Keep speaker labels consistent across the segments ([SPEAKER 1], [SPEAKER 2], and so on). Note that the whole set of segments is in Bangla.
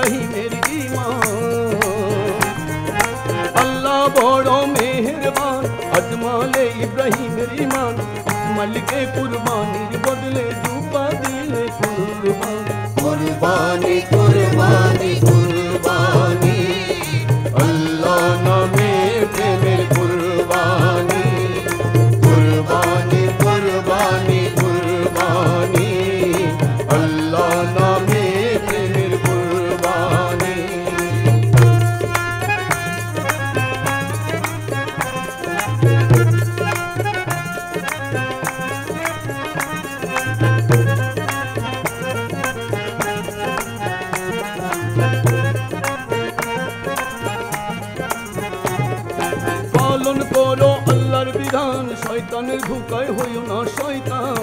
[SPEAKER 1] ইব্রাহিমের ঈমান। আল্লাহ বড় মেহেরবান, আজমালে ইব্রাহিমের ঈমান। আজমালকে কুরবানির বদলে জুবা দিলে কুরবান।
[SPEAKER 2] কুরবানি কুরবানি কুরবানি, আল্লাহ নামে প্রেমের কুরবানি। কুরবানি কুরবানি কুরবানি, আল্লাহ নামে প্রেমের কুরবানি।
[SPEAKER 1] পালন করো আল্লাহর বিধান, শয়তানের ধোঁকায় হইও না শয়তান।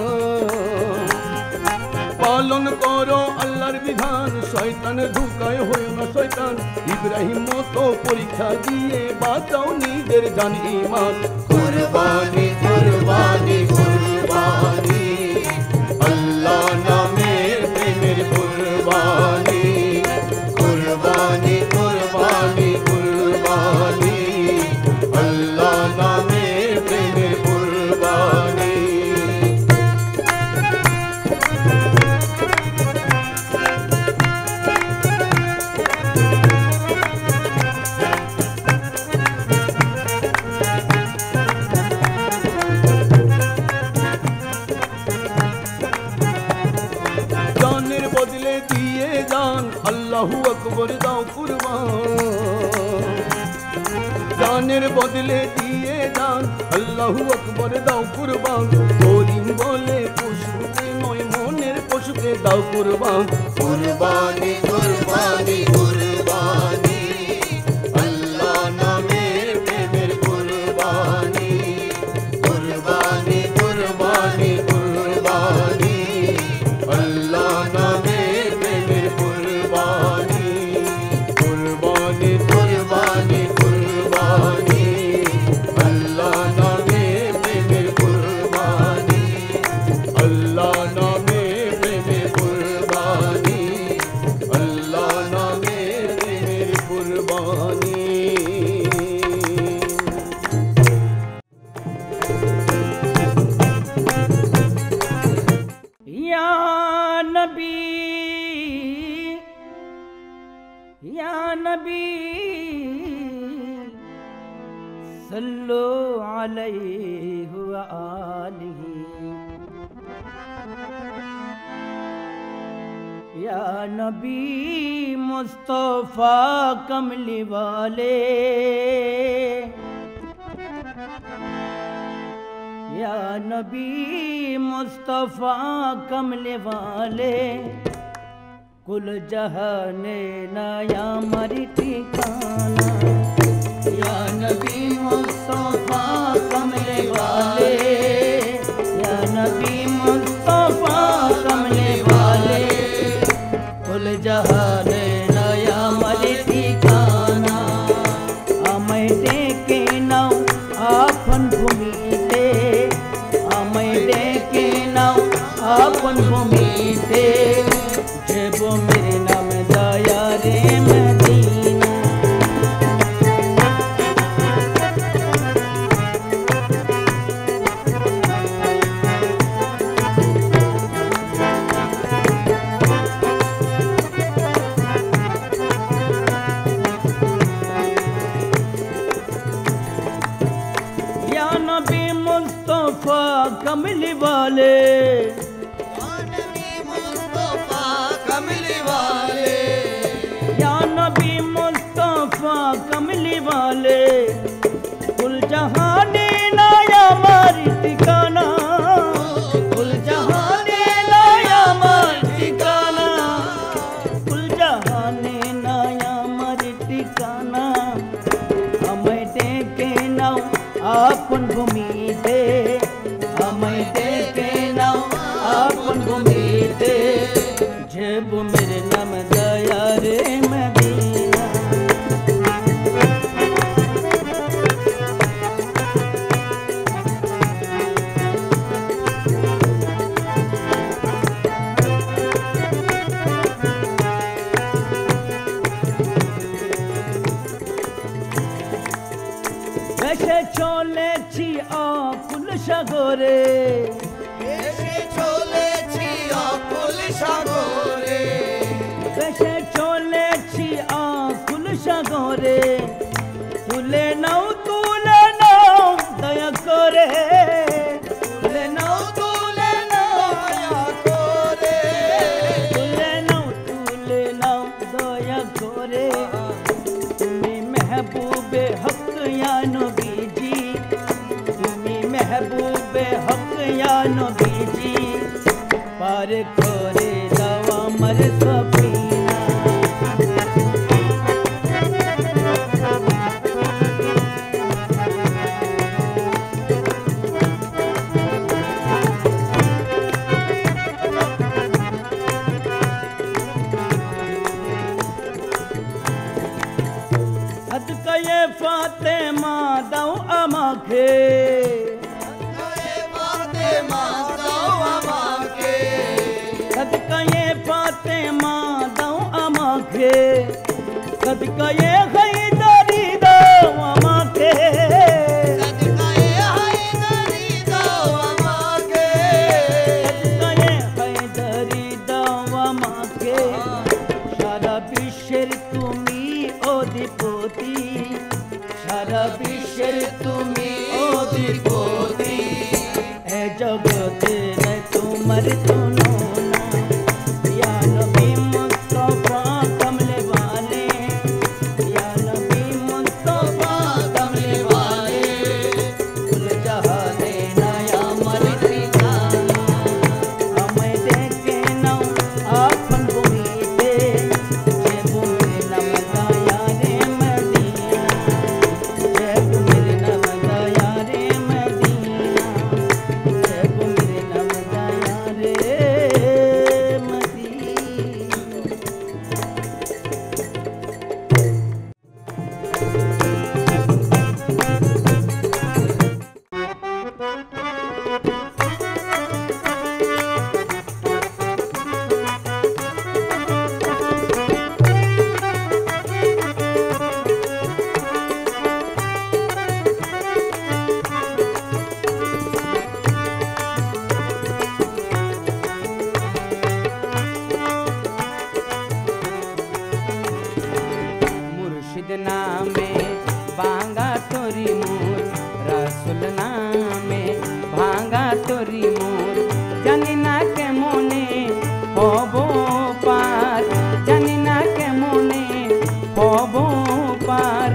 [SPEAKER 1] পালন করো আল্লাহর বিধান, শয়তানের ধোঁকায় হইও না শয়তান। ইব্রাহিম মতো পরীক্ষা দিয়ে বাঁচাও নিজের জান ঈমান।
[SPEAKER 2] কুরবানি কুরবানি কুরবানি, আল্লাহ নামের প্রেমের কুরবানি। কুরবানি কুরবানি কুরবানি, আল্লাহ নামের প্রেমের কুরবানি।
[SPEAKER 1] জানের বদলে দিয়ে যান, আল্লাহু আকবার দাও কুরবান। জানের বদলে দিয়ে যান, আল্লাহু আকবার দাও কুরবান। করিম বলে পশুকে নয়, মনের পশুকে দাও কুরবান।
[SPEAKER 2] কুরবানি কুরবানি কুরবানি, আল্লাহ নামের প্রেমের কুরবানি। কুরবানি কুরবানি কুরবানি, আল্লাহ নামের প্রেমের কুরবানি। কুরবানি কুরবানি কুরবানি, আল্লাহ নামের প্রেমের কুরবানি। আল্লাহ নামের প্রেমের কুরবানি, আল্লাহ নামের প্রেমের কুরবানি।
[SPEAKER 3] या नबी सल्लु अलैहि व आलिहि। या नबी मुस्तफा कमली वाले, या नबी मुस्तफा कमले वाले। कुल जहाने नया मरी ठिकाना, या नबी मुस्तफा कमले वाले। या नबी मुस्तफा कमले वाले, कुल जहाने नया मरी ठिकाना। आमै देखे नाव आपन भूमिते, आमै देखे नाव आपन भूमिते। जेबो मेरे नाम दया रे मदीना। या नबी मुस्तफा कमली वाले, या नबी मुस्तफा कमली वाले। कुल जहाने नाया मारी ठिकाना, कुल जहाने नाया मारी ठिकाना। कुल जहाने नाया मारी ठिकाना। हमें देखे नाव आपन भूमि दे, हमें देखे नाव आपन भूमि दे। जेब मेरे नाम दया रे मदीना। দেশে চলেছি অকুল সাগরে,
[SPEAKER 2] এসে চলেছি অকুল সাগরে,
[SPEAKER 3] দেশে চলেছি অকুল সাগরে, তুলে নাও দয়া করে, তুলে নাও
[SPEAKER 2] দয়া করে,
[SPEAKER 3] তুলে নাও দয়া করে। তুমি মেহবুবে হক ইয়া নবীজি, তুমি মেহবুবে হক ইয়া নবীজি, পার করে দাও আমার সফিনা। सदका ये फातिमा दाओ আমাকে,
[SPEAKER 2] ফাতেমা দাও আমাকে,
[SPEAKER 3] सदका ये फातिमा दाओ আমাকে, सदका ये हैदरी दाओ আমাকে,
[SPEAKER 2] সদকায়ে হায়দারি দাও আমাকে,
[SPEAKER 3] सदका ये हैदरी दाओ আমাকে। সারা বিশ্বের তুমি অধিপতি, সারা বিশ্বের তুমি অধিপতি, এ জগতে নাই তোমার তুলনা। ইয়া নবী মুস্তাফা কমলে वाले, ইয়া নবী মুস্তাফা কমলে वाले, কুল জাহানে নয়া আমার ঠিকানা। আমায় দেখে নাও আপন ভূমিতে, যে ভূমির নাম দয়া রে মদিনা, যে ভূমির নাম দয়া রে মদিনা, যে ভূমির নাম দয়া রে মদিনা। মুর্শিদ নামে ভাঙা তোরি মোর, রাসূল নামে ভাঙা তোরি মোর, জানি না কেমনে হব পার, জানি না কেমনে হব পার।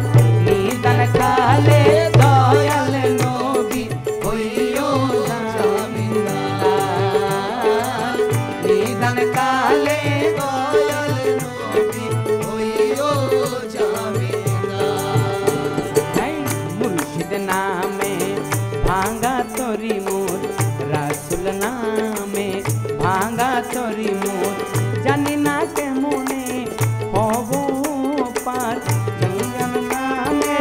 [SPEAKER 3] নিদান কালে দয়াল নবী হইও জামিনদার, নিদান কালে
[SPEAKER 2] দয়াল নবী হইও জামিনদার।
[SPEAKER 3] মুর্শিদ নামে ভাঙা তোরি মোর, রাসূল নামে ভাঙা তোরি মোর, জানি না কেমনে হব পার। জঙ্গম নামে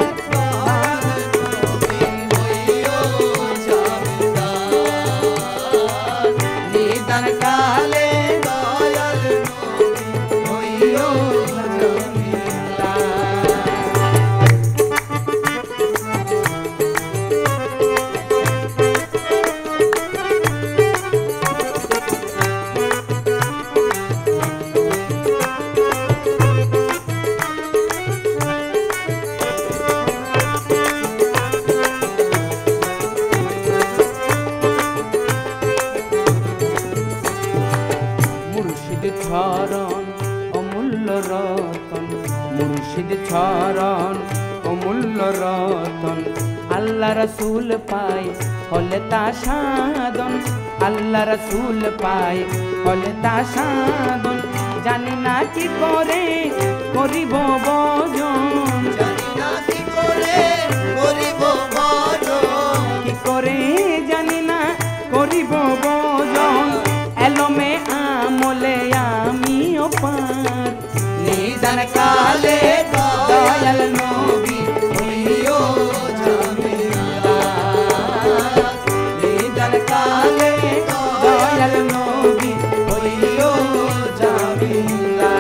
[SPEAKER 3] নিদান কালে
[SPEAKER 2] দয়াল নবী হইও
[SPEAKER 3] মুর্শিদ চরণ অমূল্য রতন, মুর্শিদ চরণ অমূল্য রতন, আল্লাহ রসুল পাই হলে তা সাধন, আল্লাহ রসুল পাই হলে তা সাধন। জানি না কি করে করিব ভজন,
[SPEAKER 2] জানি না কি করে করিব ভজন,
[SPEAKER 3] কি করে জানি না করিব ভজন। এলমে আমলে আমিও পার, নিদান কালে দয়াল নবী
[SPEAKER 2] হইও জামিনদার।
[SPEAKER 3] নিদান কালে দয়াল নবী হইও জামিনদার।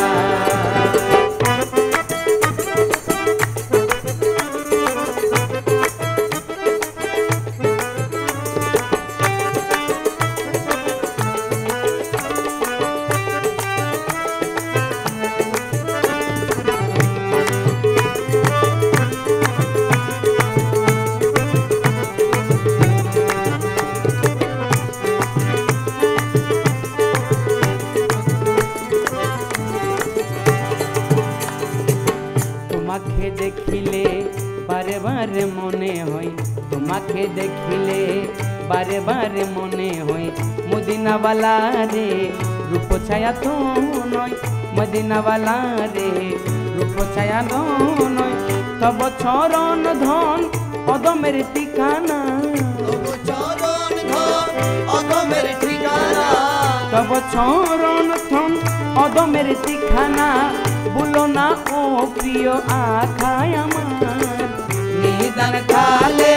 [SPEAKER 3] তোমাকে দেখিলে বারে বারে মনে হয়, তোমাকে দেখিলে বারে বারে মনে হয় মদিনাওয়ালা রে, রূপ ছায়া তো নয় মদিনাওয়ালা রে, রূপ ছায়া তো নয়। তব চরণ ধন অদমের ঠিকানা,
[SPEAKER 2] তবু চরণ ধন অদমের ঠিকানা,
[SPEAKER 3] তব চরণ ধন অদমের ঠিকানা, বলো না ও প্রিয় আখায় আমার।
[SPEAKER 2] নিদান কালে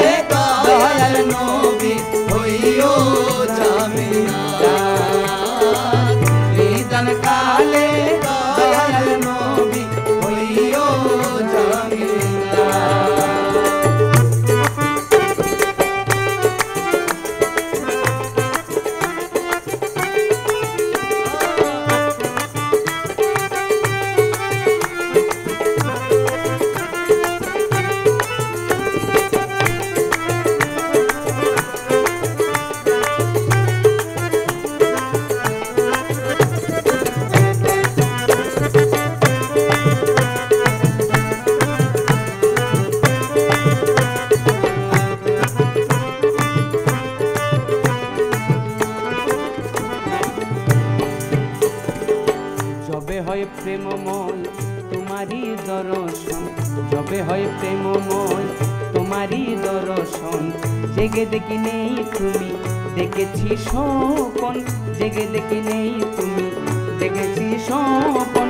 [SPEAKER 2] দয়াল নবী হইও জামিনদার, নিদান কালে দয়াল নবী হইও জামিনদার।
[SPEAKER 3] যবে হয় প্রেমময় তোমারই দর্শন, যবে হয় প্রেমময় তোমারই দর্শন, জেগে দেখি নেই তুমি দেখেছি স্বপন, জেগে দেখি নেই তুমি দেখেছি স্বপন।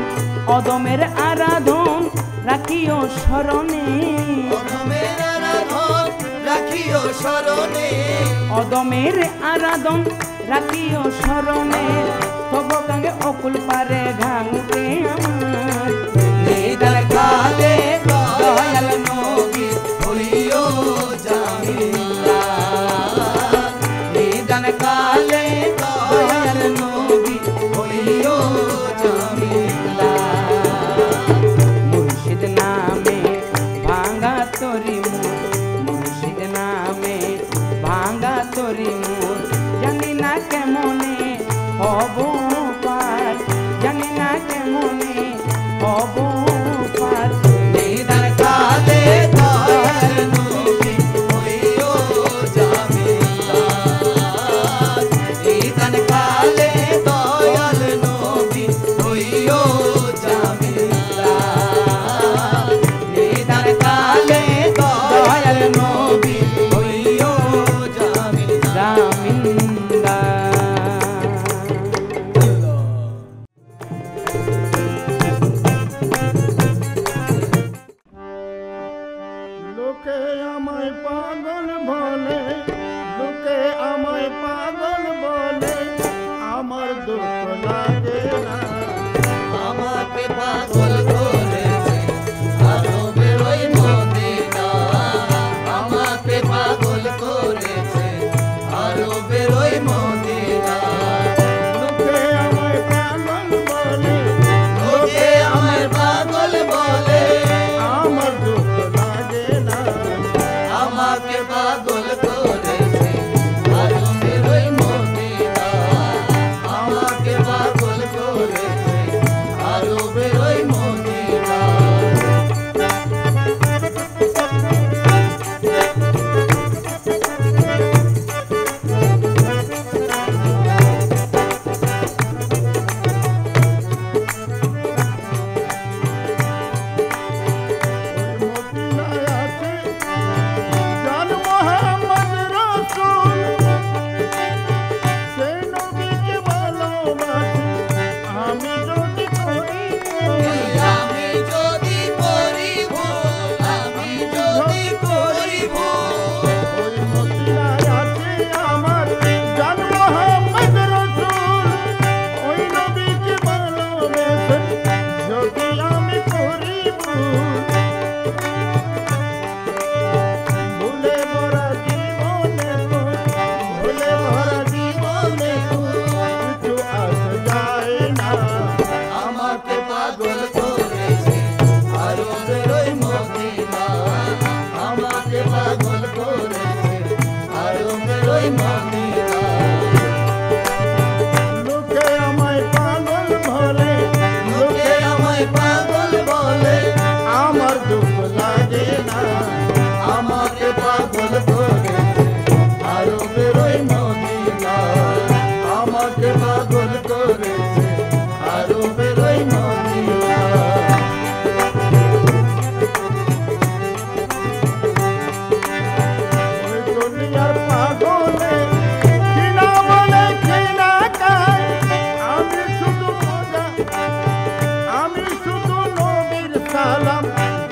[SPEAKER 3] অদমের আরাধন রাখিও স্মরণে,
[SPEAKER 2] অদমের আরাধন রাখিও স্মরণে,
[SPEAKER 3] অদমের আরাধন রাখিও স্মরণে। তব কাঙ্গে অকুল পারে ঘাঙতে আমার।
[SPEAKER 2] নিদান কালে দয়াল নবী হইও জামিনদার, নিদান কালে দয়াল নবী হইও জামিনদার।
[SPEAKER 3] মুর্শিদ নামে ভাঙা তরি মোর, মুর্শিদ নামে ভাঙা তরি মোর, জানি না কেমনে হব পার, জানি না কেমনে হব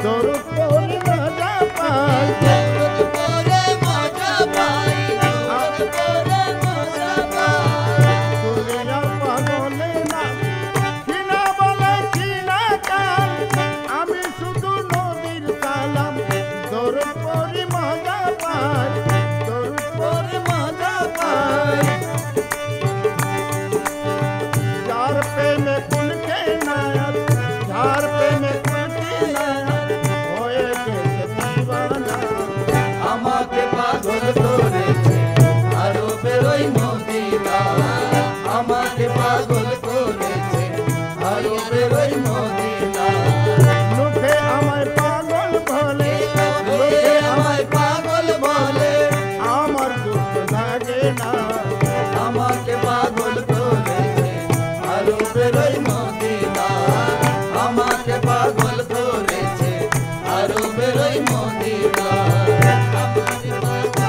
[SPEAKER 4] দরুদ পড়ে মজা পাই
[SPEAKER 2] দরুদ পড়ে মজা পাই দরুদ পড়ে মজা পাই
[SPEAKER 4] দুনিয়ার পাগলে না কিনা বলে কিনা কাল আমি শুধু নবীর সালাম দরুদ পড়ে মজা পাই দরুদ পড়ে মজা পাই যার প্রেমে কুলকে নায়াত যার প্রেমে কুলকে নায়াত হয়ে গেছে দিওয়ানা
[SPEAKER 2] আমাকে পাগল করেছে আরো বেরোই মদিনা আমাকে পাগল করেছে আরো বেরোই মদিনা
[SPEAKER 4] লোকে আমায় পাগল বলে
[SPEAKER 2] লোকে আমায় পাগল বলে
[SPEAKER 4] আমার দুঃখ লাগে না
[SPEAKER 2] আমাকে পাগল করেছে আরো বেরোই মদিনা আমাকে পাগল করেছে আরো বেরোই মদিনা আমাকে পাগল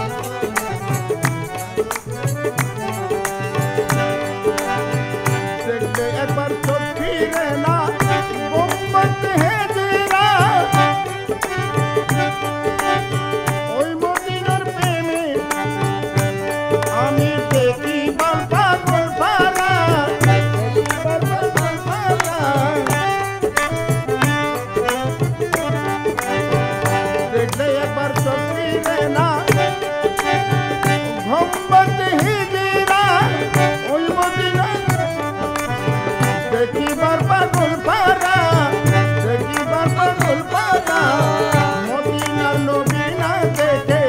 [SPEAKER 4] দেখতে একবার চোখ ফিরে না মোহাম্মদ হেজরা ওই মদিনার প্রেমে আমি দেখি পাগল পারা পাগল পারা দেখতে একবার চোখ ফিরে না মোহাম্মদ হেজরা ওই মদিনার দেখিবার পাগল পারা দেখিবার পাগল পারা মদিনার নবী না দেখে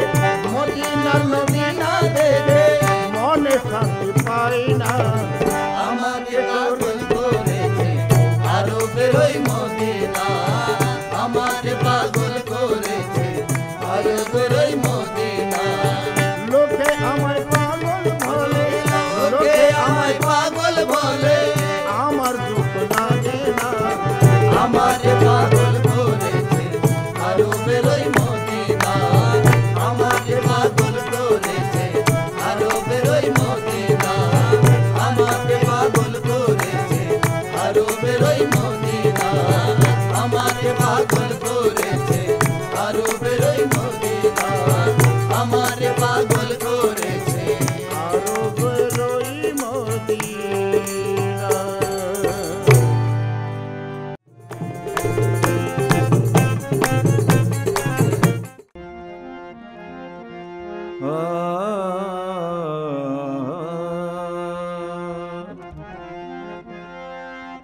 [SPEAKER 4] মদিনার নবী না দেখে মনে শান্তি পাই না
[SPEAKER 2] আমাকে পাগল করেছে আরো বেরোই মদিনা আমাকে পাগল করেছে আরো বেরোই মদিনা
[SPEAKER 4] লোকে আমায় পাগল বলে
[SPEAKER 2] লোকে আমায় পাগল বলে
[SPEAKER 4] আমার দুঃখ লাগে না
[SPEAKER 2] আমাকে পাগল করেছে আরো বেরোই মদিনা আমাকে পাগল করেছে আরো বেরোই মদিনা আমাকে পাগল করেছে আরো বেরোই মদিনা আমাকে পাগল করেছে আরো বেরোই মদিনা আমাকে পাগল করেছে
[SPEAKER 4] আরো বেরোই মদিনা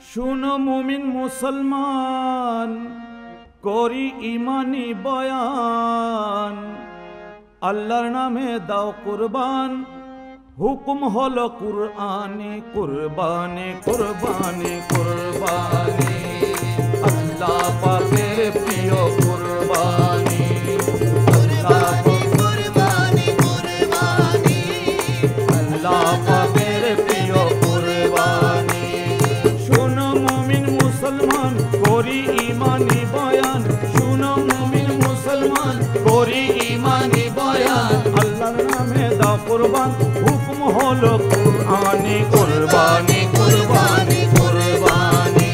[SPEAKER 1] শুনো মুমিন মুসলমান করি ইমানি বয়ান আল্লাহর নামে দাও কুরবান হুকুম হলো কুরআনে কুরবানি কুরবানি কুরবানি আল্লাহ পাকের প্রিয় কুরবানি আল্লাহ
[SPEAKER 2] কুরবানি কুরবানি
[SPEAKER 1] আল্লাহ পাকের প্রিয় কুরবানি শুনো মুমিন মুসলমান করি ইমানি বয়ান শুনো মুমিন মুসলমান করি ইমানি বয়ান আল্লাহর নামে দাও কুরবান হুকুম হলো কুরআনি কুরবানি কুরবানি কুরবানি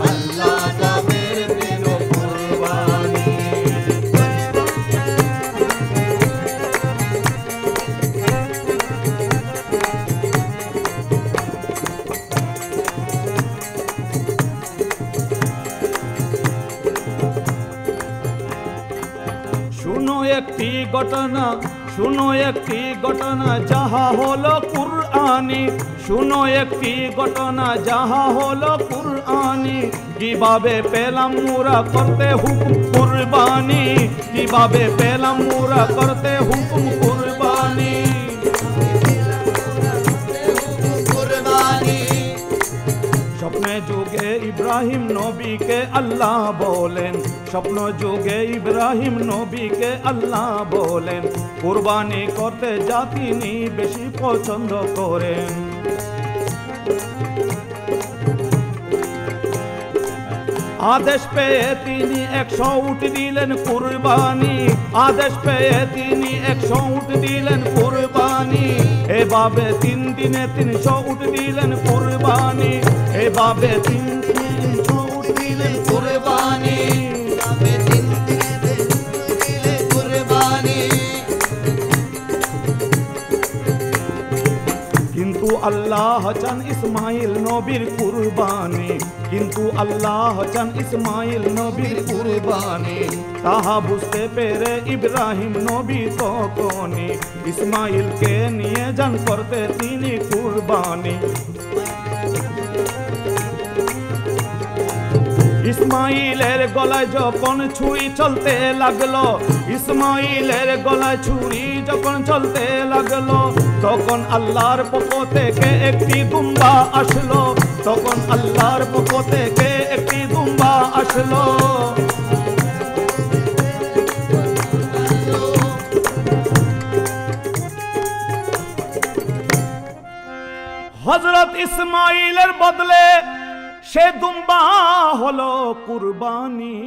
[SPEAKER 1] আল্লাহ পাকের প্রিয় কুরবানি শুনো একটি ঘটনা শুনো একটি ঘটনা যাহা হলো কুরআনি শুনো একটি ঘটনা যাহা হলো কুরআনি কিভাবে পেলাম মুরা করতে হুকুম কুরবানি কিভাবে পেলাম মুরা করতে হুকুম কুরবানি
[SPEAKER 2] কুরবানি
[SPEAKER 1] স্বপ্নে যুগে ইব্রাহিম নবীকে আল্লাহ বলেন স্বপ্ন যুগে ইব্রাহিম নবীকে আল্লাহ বলেন কুরবানি করতে যা তিনি বেশি পছন্দ করেন आदेश पे তিনি 100 উট দিলেন কুরবানি आदेश पे তিনি 100 উট দিলেন কুরবানি এভাবে 3 দিনে 300 উট দিলেন কুরবানি এভাবে 3 দিনে 300 উট দিলেন কুরবানি
[SPEAKER 5] আল্লাহ চান ইসমাইল নবীর কুরবানি, কিন্তু আল্লাহ চান ইসমাইল নবীর কুরবানি। তাহা বুঝতে পেরে ইব্রাহিম নবী তখনই ইসমাইলকে নিয়ে যান করতে তিনি কুরবানি। ইসমাইলের গলায় যখন ছুরি চলতে লাগলো, ইসমাইলের গলায় ছুরি যখন চলতে লাগলো, তখন আল্লাহর পক্ষ থেকে একটি দুম্বা আসলো, তখন আল্লাহর পক্ষ থেকে একটি দুম্বা আসলো। হযরত ইসমাইলের বদলে সে দুম্বা হলো কুরবানি।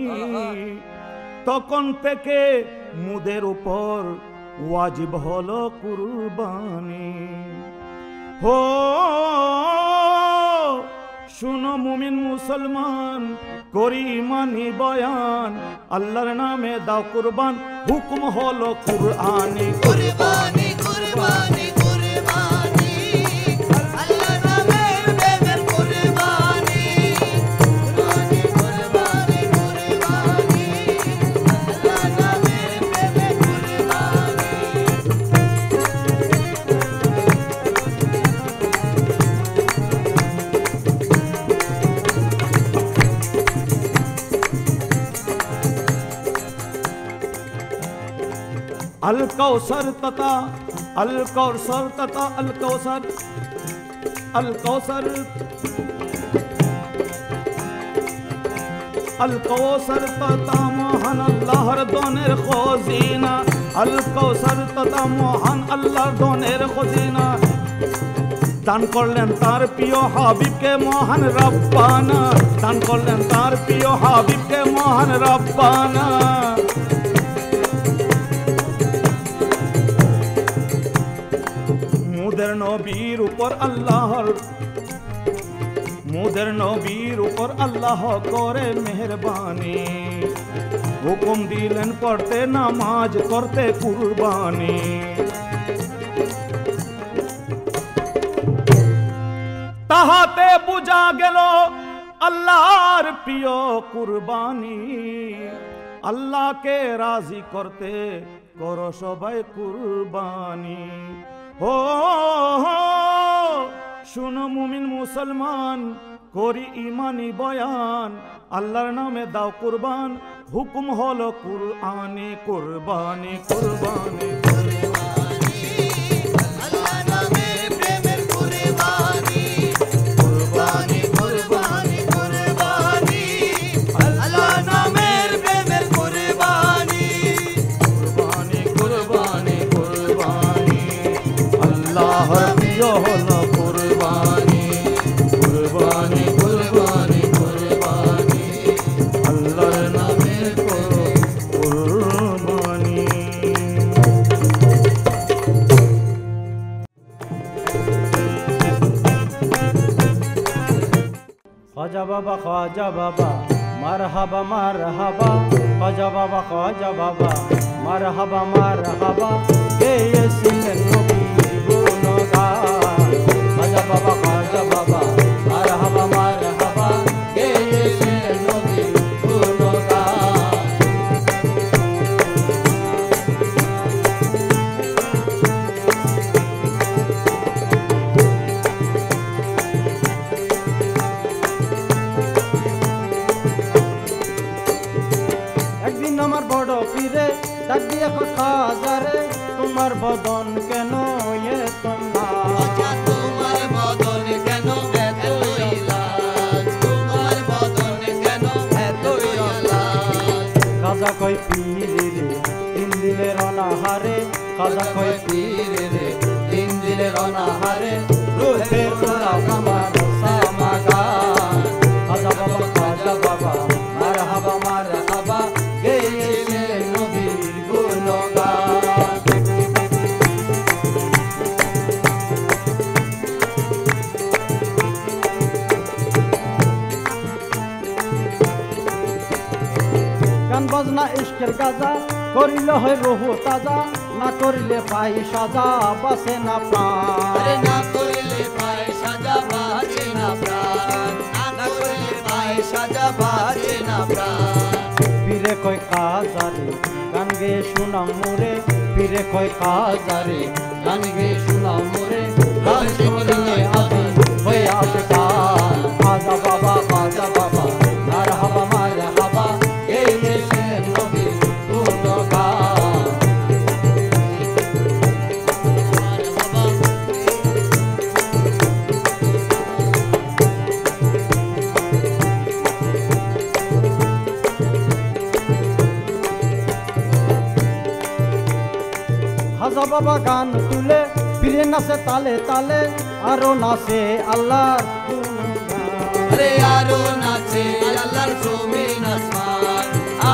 [SPEAKER 5] তখন থেকে মুদের উপর ওয়াজিব হলো কুরবানি। হো শুনো মুমিন মুসলমান, করি মানি বয়ান, আল্লাহর নামে দাও কুরবান, হুকুম হলো কুরআনি।
[SPEAKER 2] কুরবানি কুরবানি কুরবানি আল্লাহ নামের প্রেমের কুরবানি। কুরবানি কুরবানি কুরবানি আল্লাহ নামের প্রেমের কুরবানি।
[SPEAKER 5] अल कौसर तथा अल कौसर तथा अल कौसर अल कौसर अल कौसर तथा मोहन अल्लाहर दोनेर खजिना। अल कौसर तथा मोहन अल्लाहर दोनेर खजिना। দান করলেন তার প্রিয় হাবিবকে মহান রব্বানা, দান করলেন তার প্রিয় হাবিবকে মহান রব্বানা। মুদের নবীর উপর আল্লাহর, মুদের নবীর উপর আল্লাহ করে মেহরবানি, হুকুম দিলেন পড়তে নামাজ করতে কুরবানি। তাহাতে বুঝা গেল আল্লাহর প্রিয় কুরবানি। আল্লাহকে রাজি করতে করো সবাই কুরবানি। हो শুনো মুমিন মুসলমান, করি ইমানি বয়ান, আল্লাহর নামে দাও কুরবান, হুকুম হলো কুরআনি। কুরবানি কুরবানি
[SPEAKER 2] আল্লাহ নামের প্রেমের কুরবানি। কুরবানি কুরবানি কুরবানি আল্লাহ নামের প্রেমের কুরবানি।
[SPEAKER 5] কুরবানি কুরবানি কুরবানি আল্লাহর প্রিয় হলো কুরবানি। কুরবানি কুরবানি কুরবানি আল্লাহর নামে করো কুরবানি।
[SPEAKER 6] ख्वाजा बाबा मरहबा मरहबा, ख्वाजा बाबा मरहबा मरहबा, ये सिंगन नबी गुणगान। ख्वाजा बाबा मरहबा मरहबा, ये सिंगन नबी गुणगान। একদিন আমার বড় পীরে ডাক দিয়ে কথা যারে, তোমার বদন কেন এত লাল?
[SPEAKER 2] তোমার বদন কেন এত লাল? তোমার বদন কেন এত লাল?
[SPEAKER 6] খাজা কই পীরে রে 3 দিনের অনাহারে, খাজা কই পীরে রে 3 দিনের অনাহারে, রোহে তোরা আমার সামাগান। খাজা বাবা মারহাবা মারহাবা, গেয়েছে নবীর গুণগান। গান বাজনা ইশকের গাজা, করিলে হয় রুহু তাজা, না করিলে পাই সাজা, বাসে না প্রাণ।
[SPEAKER 2] না করিলে পায় বাঁচে না প্রাণ।
[SPEAKER 6] পীরে কয় কাজারে গান গেয়ে শোনাও মোরে, পীরে কয় কাজারে গান গেয়ে শোনাও মোরে, আশিক নিয়ে আজি হয়ে আসে কাল। খাজা বাবা মার হাবা এই দেশের নবীর গুণগান। খাজা বাবা গান তুলে ফিরে নাচে তালে তালে, আরো নাচে আল্লাহর গুণগান।
[SPEAKER 2] আরে আরো নাচে আল্লাহর জমিন আসমান,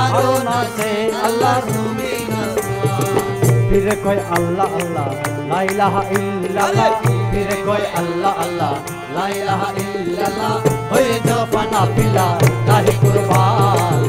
[SPEAKER 2] আরো নাচে আল্লাহর জমিন আসমান।
[SPEAKER 6] ফিরে কয় আল্লাহ আল্লাহ লা ইলাহা ইল্লাল্লাহ, ফিরে কয় আল্লাহ আল্লাহ লা ইলাহা ইল্লাল্লাহ, হয়ে যাও পানা পিলা লাহি কুরবান।